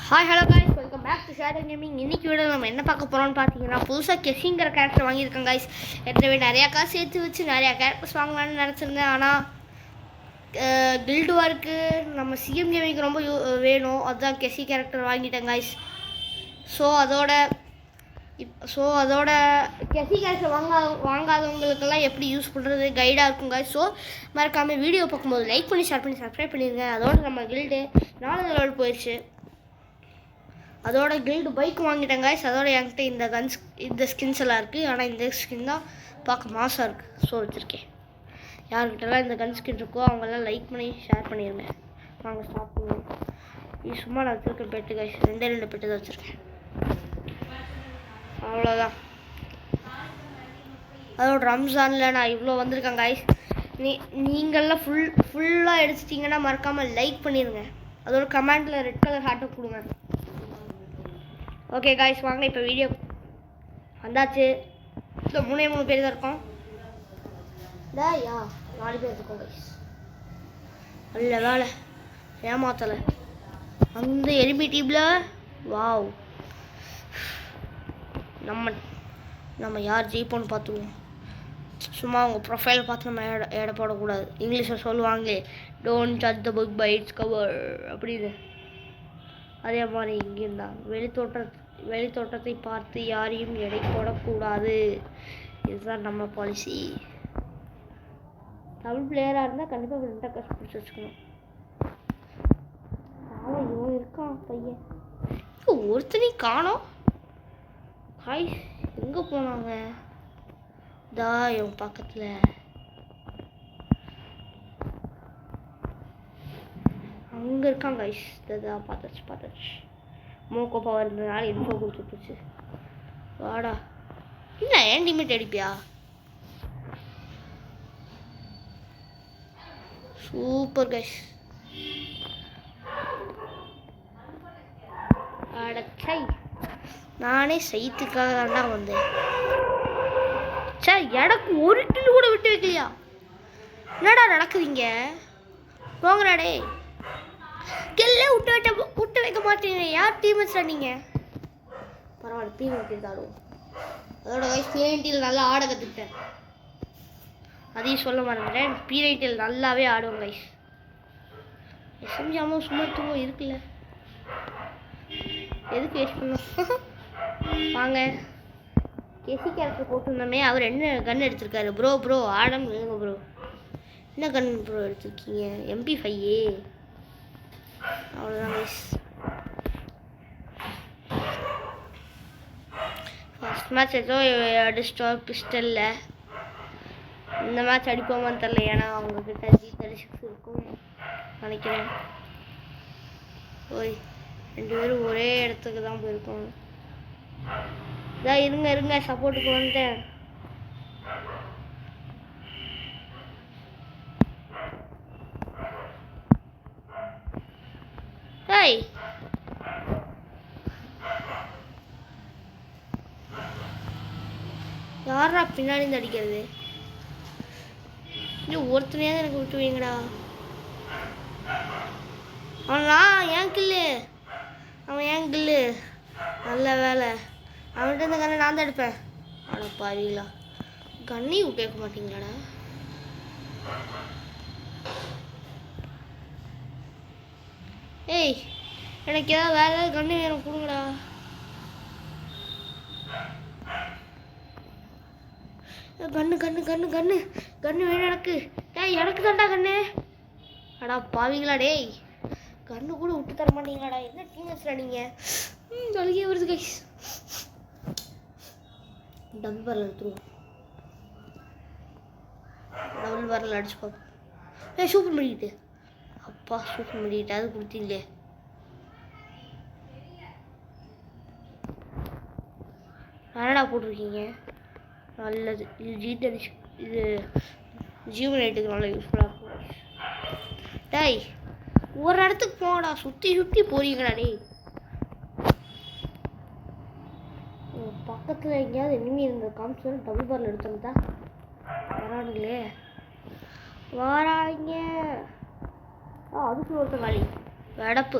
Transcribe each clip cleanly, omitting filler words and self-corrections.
Hi hello guys, welcome back to Shadow Gaming. இன்னைக்கு video நம்ம என்ன பார்க்க போகிறோம்னு பார்த்தீங்கன்னா, புதுசாக கெஸிங்கிற கேரக்டர் வாங்கியிருக்கேன் கைஸ். ஏற்கனவே நிறையா காசு சேர்த்து வச்சு நிறையா கேரக்டர்ஸ் வாங்கலான்னு நினச்சிருந்தேன். ஆனால் கில்டு ஒர்க்கு நம்ம சிஎம் கேமிங்க்கு ரொம்ப வேணும். அதுதான் கெஸி கேரக்டர் வாங்கிட்டேன் கைஸ். ஸோ அதோட கெஸி கேரக்டர் வாங்காதவங்களுக்கெல்லாம் எப்படி யூஸ் பண்ணுறது கைடாக இருக்கும் கைஸ். ஸோ மறக்காமல் வீடியோ பார்க்கும்போது லைக் பண்ணி ஷேர் பண்ணி சப்ஸ்கிரைப் பண்ணிடுங்க. அதோட நம்ம கில்டு 4 லெவல் போயிடுச்சு. அதோட கில்டு பைக் வாங்கிட்டேன் கைஸ். அதோட என்கிட்ட இந்த ஸ்கின்ஸ் எல்லாம் இருக்குது. ஆனால் இந்த ஸ்கின் தான் பார்க்க மாசாக இருக்குது. ஸோ வச்சுருக்கேன். யார்கிட்டலாம் இந்த கன் ஸ்கின் இருக்கோ அவங்கெல்லாம் லைக் பண்ணி ஷேர் பண்ணிடுங்க. வாங்க ஸ்டார்ட் பண்ணுவோம். இது சும்மா நான் வச்சுருக்கேன் பெட்டு கைஸ். 2 பெட்டு தான் வச்சுருக்கேன். அவ்வளோதான். அதோட ரம்ஜானில் நான் இவ்வளோ வந்திருக்கேன் கைஸ். நீங்கள்லாம் ஃபுல்லாக எடுத்துட்டிங்கன்னா மறக்காமல் லைக் பண்ணிடுங்க. அதோட கமெண்டில் ரெட் கலர் ஹார்ட்டை கொடுங்க. ஓகே காய்ஸ், வாங்க இப்போ வீடியோ வந்தாச்சு. இந்த 3 பேர் தான் இருக்கோம். யா 4 பேர் இருக்கோம் காய்ஸ். நல்ல வேலை ஏமாத்தலை. அந்த எலிமி டீமில் வாவ், நம்ம யார் ஜெயிப்போன்னு பார்த்துக்குவோம். சும்மா அவங்க ப்ரொஃபைல் பார்த்து நம்ம எடை போடக்கூடாது. இங்கிலீஷில் சொல்லுவாங்களே, don't judge the book by its cover அப்படின்னு. அதே மாதிரி இங்கேயும் தான் வெளித்தோற்றத்தை பார்த்து யாரையும் எடை போடக்கூடாது. இதுதான் நம்ம பாலிசி. தமிழ் பிளேயராக இருந்தால் கண்டிப்பாக ரெண்டாக காசு பிடிச்சி வச்சுக்கணும். இவன் இருக்கான் பையன். ஒருத்தனை காணோம். ஹாய், எங்கே போனாங்க? இவன் பக்கத்தில் அங்கே இருக்கான் கைஸ். பார்த்தாச்சு. மோக்கோ பவர் இருந்ததுனால இன்ஃபோ கொடுத்துட்டுச்சு. வாடா, என்ன ஏன் டீமேட் அடிப்பியா? Super guys. அடச்சை, நானே சைத்துக்காக தான்டா வந்தேன். எனக்கு ஒரு கிலோ கூட விட்டு வைக்கலையா? என்னடா நடக்குதுங்க? போங்கடாடே. கெல்ல விட்டு வைக்க மாட்டீங்க. யார் டீமேட்ஸ்டா நீங்கள்? பரவாயில்ல, டீமேட் ஆடுவோம். அதோட கைஸ் பி90 நல்லா ஆட கற்றுக்கிட்டேன். அதையும் சொல்ல மாட்டேன். பி90 நல்லாவே ஆடுவோம் கைஸ். எஸ்எம்ஜி சும்மா தூங்க இருக்குல்ல, எதுக்கு வேஸ்ட் பண்ணோம்? வாங்க, கெஸி கேரக்டர் போட்டிருந்தோமே, அவர் என்ன கன் எடுத்திருக்காரு? ப்ரோ ஆடம் வேணுங்க ப்ரோ. என்ன கன் ப்ரோ எடுத்திருக்கீங்க? MP5. அவ்வளோதான் கைஸ். ஃபர்ஸ்ட் மேட்ச் ஏதோ அடிச்சிட்டோம் பிஸ்டலில். இந்த மேட்ச் அடிப்போமான்னு தெரில. ஏன்னா அவங்கக்கிட்ட G36 இருக்கும் நினைக்கிறேன். ஓய், 2 பேரும் ஒரே இடத்துக்கு தான் போயிருக்கோம். இதான் இருங்க சப்போர்ட்டுக்கு வந்துட்டேன். ஹாய், யாரா பின்னாடி இருந்து அடிக்கிறது? இன்னும் ஒருத்தனையாவது எனக்கு விட்டு வைங்கடா. அவன் ஏன் கில்லு. நல்ல வேலை. அவன்கிட்ட இந்த கண்ணை நான் தான் எடுப்பேன். ஆனால் பாருங்களா, கண்ணையும் விட்டு வைக்க மாட்டீங்களாடா? ஏய், எனக்கு ஏதாவது வேற ஏதாவது கண்ணு வேணும், கொடுங்கடா. கண்ணு வேணும் எனக்கு. எனக்கு தான்டா கண்ணு. அடா பாவீங்களா டேய், கண்ணு கூட விட்டு தர மாட்டீங்களாடா? என்ன டீமேட்ஸ்டா நீங்கள்? தொலைகே வருது கைஸ். டபுள் பேரல் எடுத்துருவோம். டபுள் பேரல் அடிச்சு பார்ப்போம். சூப்பர் பண்ணிக்கிட்டு. அப்பா சூப்பர் பண்ணிக்கிட்டு. அது கொடுத்தீங்களே. என்னடா போட்டிருக்கீங்க? நல்லது. இது ஜீவனைட்டுக்கு நல்லா யூஸ்ஃபுல்லாக இருக்கும். டேய், ஒரு இடத்துக்கு போடா. சுற்றி போறீங்கடா டேய். பக்கத்தில் எங்கேயாவது இனிமே இருந்த காமிச்சு டபுள் பாரில் எடுத்துருந்தா வரானுங்களே. வராங்க. அதுக்கு ஒருத்தன் காலி வெடப்பு.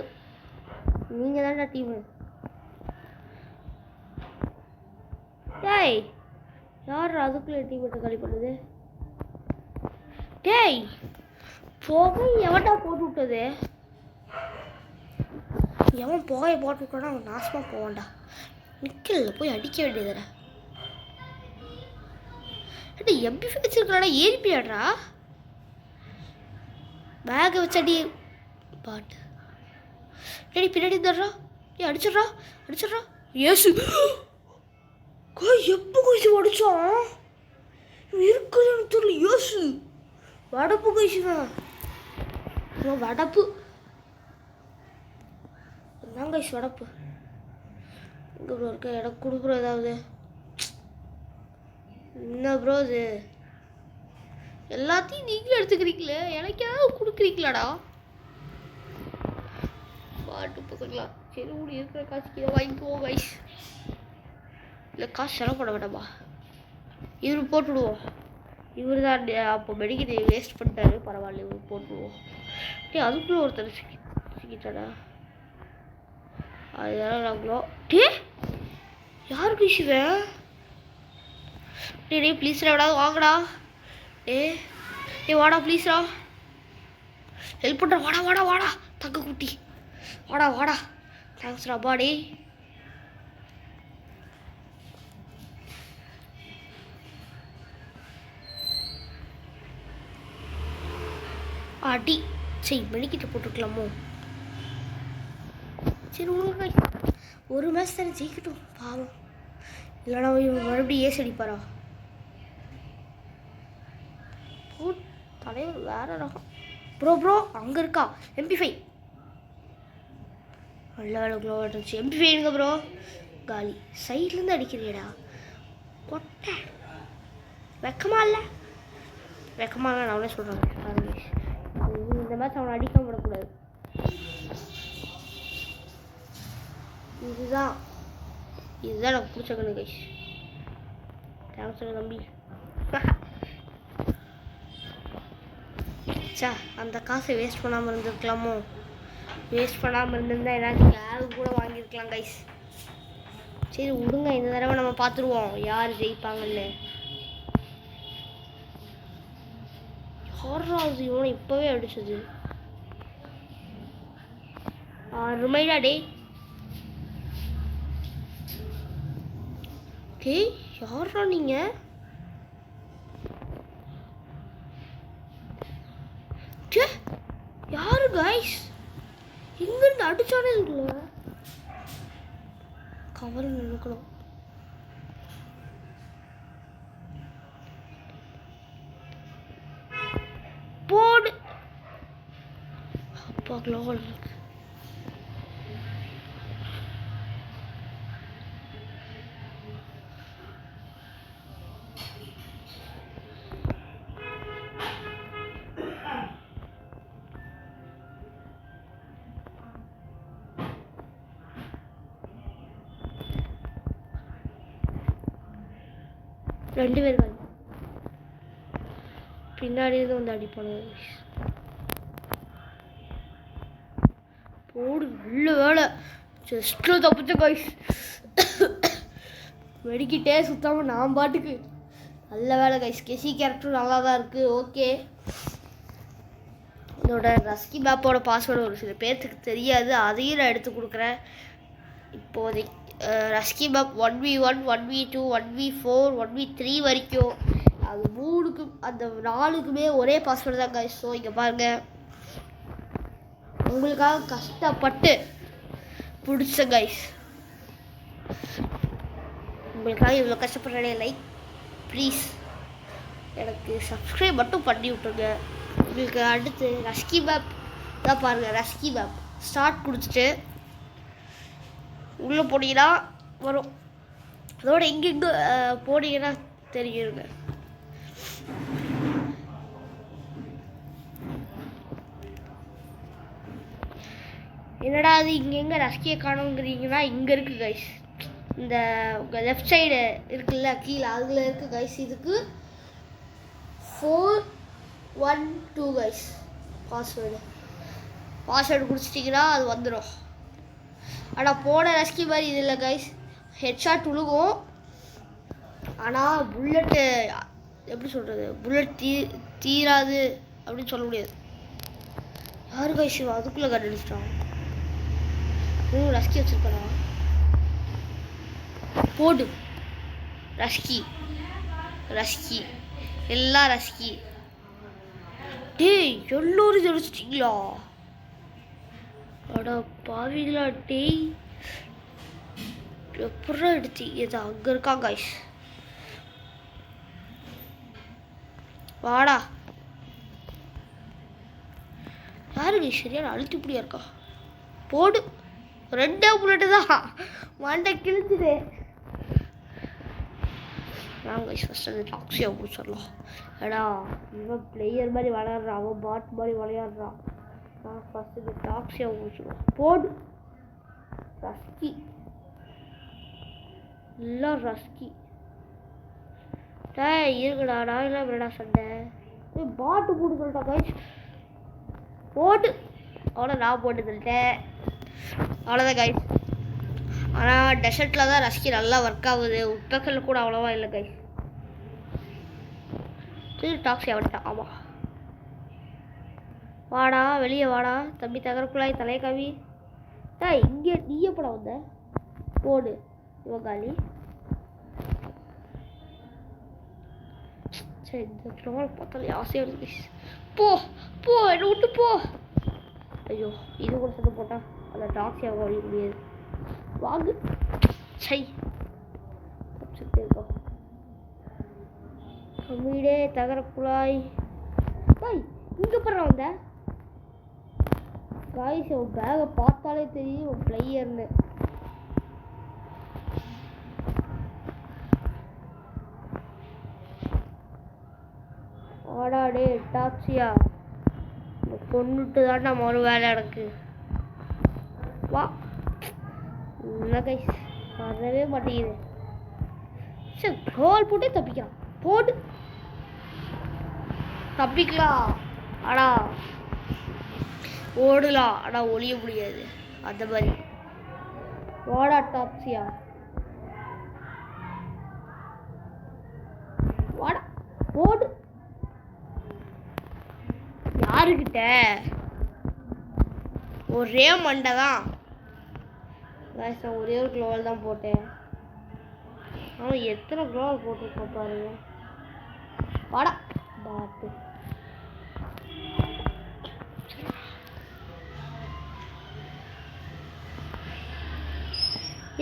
நீங்கள் தான்டா டீமு. டேய் யார் அதுக்குள்ளே டீம் மட்டும் காலி பண்ணுது? டேய் புகை எவன்டா போட்டு விட்டது? எவன் புகையை போட்டு விட்டானா அவன் நாசமாக போவான்டா. நிற்கல போய் அடிக்க வேண்டியதுடா. எப்படி வச்சிருக்காடா? ஏறிப்பியாடுறா பேகை வச்சு அடி பாட்டு. டேடி பின்னாடி தர்றா. அடிச்சிட்றா அடிச்சிட்றா. ஏசு எப்போ கைசு அடிச்சான் இருக்குன்னு தெரியல. ஏசு வடப்பு கைசுதான். வடப்பு தான் கைசு வடப்பு. இங்கே ப்ரோ இருக்க எனக்கு கொடுக்குறோம் ஏதாவது. என்ன ப்ரோ இது எல்லாத்தையும் நீங்களும் எடுத்துக்கிறீங்களே, எனக்கு ஏதாவது கொடுக்குறீங்களாடா? பாட்டு போக்கலாம். சரி ஊடி இருக்கிற காசுக்கு இதை வாங்கிக்குவோம் கைஸ். இல்லை காசு செலவு பண்ண வேண்டாமா? இவர் போட்டுவிடுவோம். இவர் தான் அப்போ மெடிக்கல் வேஸ்ட் பண்ணிட்டாரு. பரவாயில்ல இவர் போட்டுவிடுவோம். டே அதுக்குள்ளே ஒருத்தர் சிக்கிட்டாடா. அதெல்லாம் நாங்களோ. டே யார் பேசுவேன்? டே ப்ளீஸ்ரா எவ்வளோ வாங்கடா. வாடா ப்ளீஸ்ரா ஹெல்ப் பண்ணுற. வாடா வாடா வாடா தங்க குட்டி வாடா வாடா. தேங்க்ஸ்ரா பாடி. அடி சரி மெடிக்கிட்ட போட்டுருக்கலாமோ? சரி ஒரு மேட்ச் தானே ஜெயிக்கட்டும் பாவம். இல்லைனா மறுபடியும் ஏசி அடிப்பாரா? தலைவர் வேற ரகம். ப்ரோ ப்ரோ அங்கே இருக்கா MP5. நல்ல வேலை க்ளோ இருந்துச்சு. MP5 எங்க ப்ரோ? காலி. சைட்லேருந்து அடிக்கிறியடா பொட்டை. வெக்கமா இல்லை? வெக்கமா இல்லை நான் அவனே சொல்கிறேன். இந்த மேட்ச் அவனை அடிக்க விடக்கூடாது. இதுதான் எனக்கு பிடிச்ச கண்ணு கைஸ். தேங்க்ஸ் தம்பி. சா அந்த காசை வேஸ்ட் பண்ணாமல் இருந்திருக்கலாமோ? வேஸ்ட் பண்ணாமல் இருந்திருந்தா ஏதாச்சும் கேரு கூட வாங்கியிருக்கலாம் கைஸ். சரி விடுங்க, இந்த தடவை நம்ம பார்த்துருவோம் யார் ஜெயிப்பாங்கன்னு. ஹார்ராவது இவனை இப்போவே அடிச்சது. ரிமைடா டே. டேய் யாரா நீங்கள்? யாரு கைஸ் இங்கிருந்து அடிச்சானே இல்லை. கவர் நினைக்கணும். போடு அப்பா க்ளோவல் இருக்கு. ரெண்டு பேர்கள் பின்னாடி இருந்து வந்து அடிப்பானு. போடு உள்ள வேலை ஜஸ்ட்ல தப்பிச்ச கைஸ். வெடிக்கிட்டே சுத்தாம நான் பாட்டுக்கு. நல்ல வேலை கைஸ். கெசி கேரக்டரும் நல்லா தான் இருக்குது. ஓகே இதோட ரஸ்கி மேப்போட பாஸ்வேர்டு ஒரு சில பேர்த்துக்கு தெரியாது, அதையும் நான் எடுத்து கொடுக்குறேன் இப்போதைக்கு. ரஸ்கி map 1v1 1v2 1v4 1v3 வரைக்கும் அது 3க்கு அந்த 4க்குமே ஒரே பாஸ்வேர்டு தான் கைஸ். ஸோ இங்கே பாருங்கள் உங்களுக்காக கஷ்டப்பட்டு பிடிச்ச கைஸ். உங்களுக்காக இவ்வளோ கஷ்டப்படுறே லைக் ப்ளீஸ் எனக்கு சப்ஸ்கிரைப் மட்டும் பண்ணி விட்ருங்க. உங்களுக்கு அடுத்து ரஸ்கி மேப் தான் பாருங்கள். ரஸ்கி மேப் ஸ்டார்ட் கொடுத்துட்டு உள்ளே போனீங்கன்னா வரும். அதோட எங்கெங்கே போனீங்கன்னா தெரியுங்க. என்னடா அது இங்கே ரஸ்கியை காணுங்கிறீங்கன்னா இங்கே இருக்குது கைஸ். இந்த உங்கள் லெஃப்ட் சைடு இருக்குல்ல கீழே அதில் இருக்குது கைஸ். இதுக்கு 412 கைஸ் பாஸ்வேர்டு குடிச்சிட்டிங்கன்னா அது வந்துடும். ஆனால் போன ரஸ்கி மாதிரி இது இல்லை கைஸ், ஹெட்ஷாட் உழுகும். ஆனால் புல்லட்டு எப்படி சொல்கிறது, புல்லட் தீராது அப்படின்னு சொல்ல முடியாது. யாரு கைஸ் அதுக்குள்ளே கட் அடிச்சிட்டான். ரஸ்கி வச்சுருக்கா போடு. ரஸ்கி ரஸ்கி எல்லாம் ரஸ்கி. டேய் எல்லோரும் ஜெயிச்சிட்டீங்களா? அட பாவிங்களா டேய், எப்படா எடுத்தீங்க? இது அங்கே இருக்கா கைஸ், வாடா. யாரு கைஸ் சரியான அழுத்திப்படியா இருக்கா? போடு. 2 புல்லட்டு தான் மண்டை கிழிஞ்சுது. நாங்கள் கைஸ் ஃபஸ்ட் அந்த டாக்ஸியை முடிச்சிடலாம். ஏடா இவன் பிளேயர் மாதிரி விளையாடுறான், அவன் பாட் மாதிரி விளையாடுறான். நான் ஃபஸ்ட்டு இந்த டாக்ஸியை முடிச்சிடுவோம். போடு. ரஸ்கி எல்லாம் ரஸ்கி. டேய் இருக்குடா, நான் என்ன பண்ணடா சண்டை? பாட்டு போட்டு சொல்லிட்டா கைஸ். போட்டு அவ்வளோ நான் போட்டு சொல்லிட்டேன். அவ்வளோதான் கைஸ். ஆனால் டெசர்ட்டில் தான் ரஸ்கி நல்லா ஒர்க் ஆகுது. உட்பக்கல் கூட அவ்வளோவா இல்லை கைஸ். டாக்ஸி அவன்ட்டான். ஆமாம் வாடா, வெளியே வாடா தம்பி தகரக்குள்ளாய் தலையக்காவி. டேய் இங்கே நீ எப்படா வந்த? போடு. இவகாலி சரி, இந்த ட்ரால் பார்த்தாலே ஆசையாக இருக்கு. போ போ, என்னை விட்டு போ. ஐயோ இது கூட சண்டை போட்டா அந்த டாக்ஸி அவங்க வழி முடியாது. வாங்கு. சை தப்பிச்சுட்டே இருக்கோம். வீடே தகர குழாய். காய் இங்கே போடுற வந்த காய்ஸ், உன் பேகை பார்த்தாலே தெரியும் உன் பிளேயர்னு. ஆடாடே டாக்ஸியா, கொண்டுட்டு தான் நம்ம ஒரு வேலை எனக்கு. வா. இல்லை கைஸ் வரவே மாட்டேங்குது. சரி ரோல் போட்டே தப்பிக்கலாம். போடு. தப்பிக்கலாம். அடா ஓடலாம், ஆனால் ஒளிய முடியாது அந்த மாதிரி. வாடா டாக்ஸியா, வாடா. போடு. யாருக்கிட்ட ஒரே மண்டை தான். நான் ஒரே ஒரு க்ளோவல் தான் போட்டேன். ஆனால் எத்தனை க்ளோவல் போட்டிருக்கோம் பாருங்க. வாடா பாட்டு.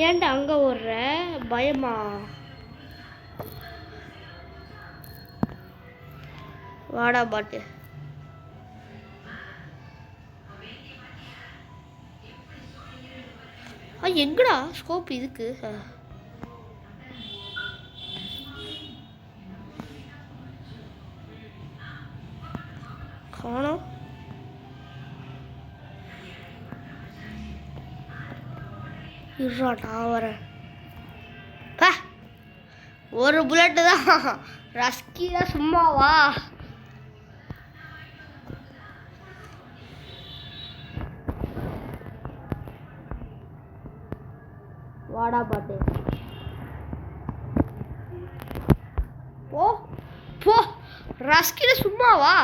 ஏன்டா அங்கே ஓடுற? பயமா? வாடா பாட்டு. எங்கடா ஸ்கோப் இதுக்கு? காணோம். இருடா நான் வரேன். ஒரு புல்லட்டு தான். ரஸ்கி தான் சும்மாவா? வாடா பாட்டு. போ போ. ரஸ்கில சும்மாவா?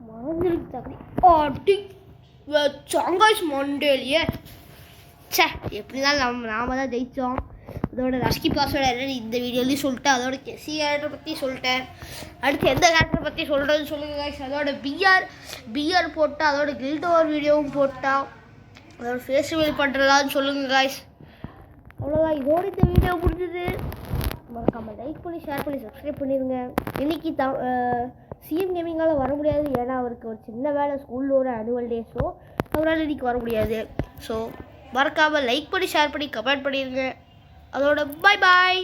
மறந்துருக்கு தகுதி. அடி வச்சாங்காய்ஸ் மண்டேலியே. சே எப்படினாலும் நாம தான் ஜெயித்தோம். அதோட ரஸ்கி பாஸ்வேர்டு என்னன்னு இந்த வீடியோலையும் சொல்லிட்டேன். அதோட கெசி கேரக்டரை பற்றி சொல்லிட்டேன். அடுத்து எந்த கேரக்டரை பற்றி சொல்கிறதுன்னு சொல்லுங்கள் காய்ஸ். அதோட பிஆர் போட்டால் அதோட கில்ட் ஓவர் வீடியோவும் போட்டால் அதோட ஃபேஸ் ரிவீல் பண்ணுறதான்னு சொல்லுங்கள் காய்ஸ். அவ்வளோதான், இதோட இந்த வீடியோ முடிஞ்சது. மறக்காமல் லைக் பண்ணி ஷேர் பண்ணி சப்ஸ்கிரைப் பண்ணிடுங்க. இன்றைக்கி சிஎம் கேமிங்கால் வர முடியாது, ஏன்னா அவருக்கு ஒரு சின்ன வேலை, ஸ்கூலில் ஒரு ஆனுவல் டே. ஸோ அவரால் இன்றைக்கி வர முடியாது. ஸோ மறக்காமல் லைக் பண்ணி ஷேர் பண்ணி கமெண்ட் பண்ணிடுங்க. அதோட பாய் பாய்.